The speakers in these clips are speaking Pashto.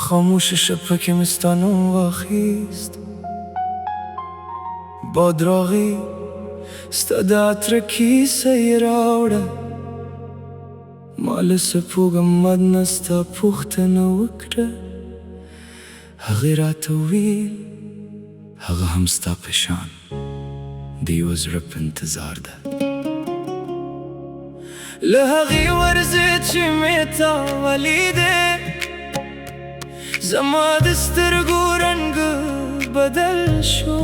خاموش شب که مستانم واخیست بادراغی ستاد عطر کیسه راوړه مال سپوږم مد نستا پوښتنه وکړه هغې راته وویل هغه هم ستا په شان د یوه زړه په انتظار ده له هغې ورځې چې مې تا ولیدې زما د سترګو رنګ بدل شو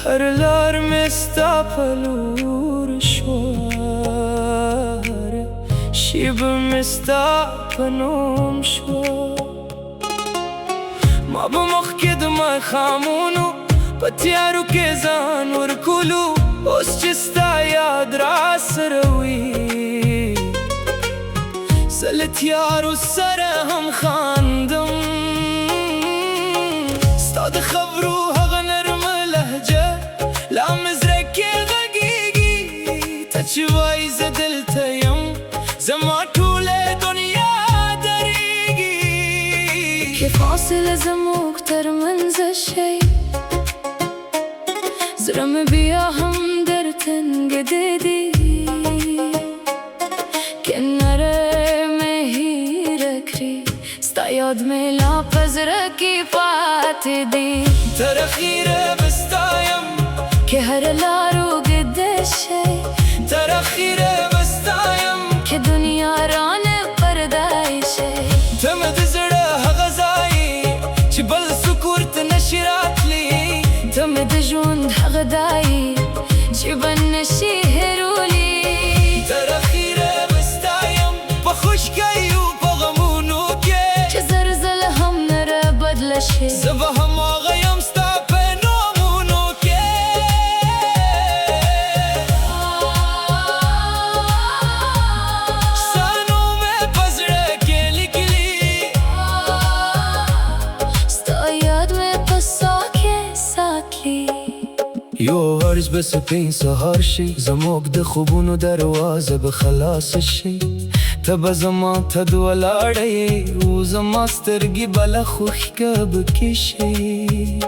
هر لار مې ستا په لور شوه شیبه مې ستا په نوم شوه ما به مخکې د ماښامونو په تیارو کې ځان ورکولو اوس چې ستا یاد را سره وي زه له تیارو سره هم خاندم ستا د خبرو هغه نرمه لهجه لا مې زړه کې غږېږي ته چې وایې زه دلته یم زما ټوله دنیا درېږي که فاصله زموږ ترمنځه شي زړه مې بیا هم در تنګېدی دی یاد مې لا په زړه کې پاتې دی تر اخیره به ستایم که هر لار اوږده شي تر اخیره به ستایم که دنیا رانه پردای شي ته مې د زړه هغه ځای چې بل څوک ورته نشي راتلی ته مې د ژوند هغه دای چې به نشي هېرولی تر اخیره به ستایم په خوشکیو په غمونو زه به هماغه یم ستا په نومونو کې ستا نوم مې په زړه کې لیکلی ستا یاد مې په ساه کې ساتلی یو عرض به سپین سهار شي زموږ د خوبونو دروازه به خلاصه شي ته به زما ته د ولاړه یې او زما سترګې به له خوښکه بکې شي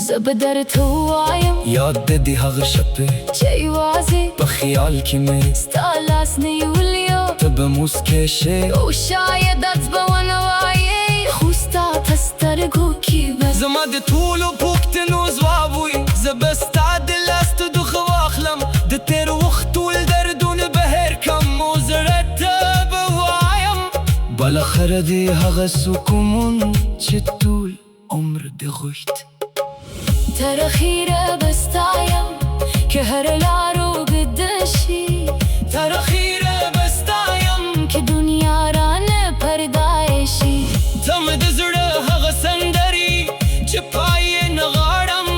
زه به درته ووایم یاد د دې هغه شپې چې یوازې په خیال کې مې ستا لاس نیولی ته به موسکی شې او شاید داس به ونه وایې خو ستا په سترګو کې به زما د ټولو پوښتنو ځواب وي زه به ستا د لاس ته دوښه واخلم د تېر وخت ټول دردونه به هېر کړم او زړه ته بالاخره دی هغه سکون چې ټول عمر دې غوښت تر اخیره به ستایم که هر لار اوږده شي تر اخیره به ستایم که دنیا رانه پردای شي ته مې د زړه هغه سندرې چې پای یې نه غواړم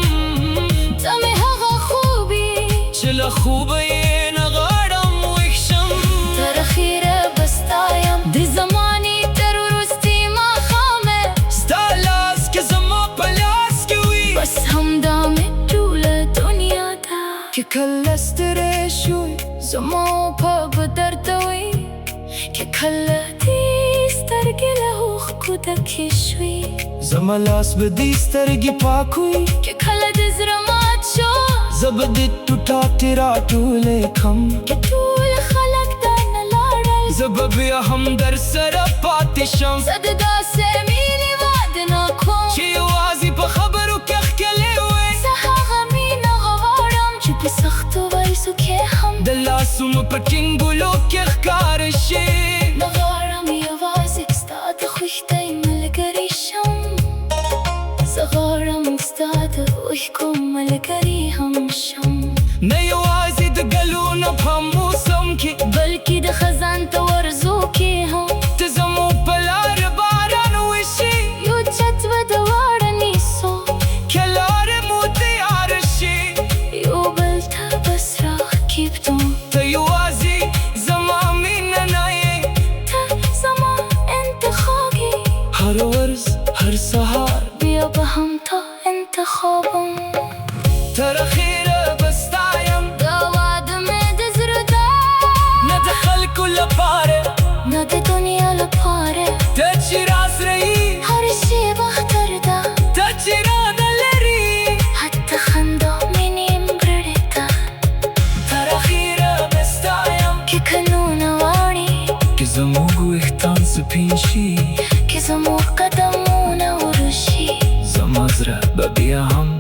ته مې هغه خوبي چې له خوبه یې نه غواړم ویښ شم تر اخیره به ستایم د زمانې تر وروستي ماښامه ستا لاس کې زما په لاس کې وي بس همدا مې ټوله دنیا ده که کله ستړی شوی زما په به درته وي که کله دې سترګې له اوښکو ډکې شوي زما لاس به دې سترګې پاک وي که کله د زړه مات شو زه به دې ټوټاټې راټولې کړم که ټول خلک درنه لاړل زه به بیا هم در سره پاتې شم زه د داسې مینې واده نه کوم چې یوازې په خبرو کې ښکلې وې زه هغه مینه غواړم چې په سختو ورځو کې هم د لاسونو په ټینګولو کې ښکاره شي نه غواړم یوازې ستا د خوښتۍ ملګرې شم زه غواړم ستا د اوښکو ملګرې هم شم نه یوازې د ګلونو په موسم کې بلکې د خزان ته ورځو کې هم ته زموږ په لاره باران وشي یو چت به د واړه نیسو که لارې مو تیاره شي یو بل ته بس راکېږدو ته یوازې زما مینه نه یې ته زما انتخاب یې هر ورځ هر سهار بیا به هم تا انتخابم تر اخیره به ستایم دا واده مې د زړه ده نه د خلکو لپاره نه د دنیا لپاره ته چې راس رهی ببيع هم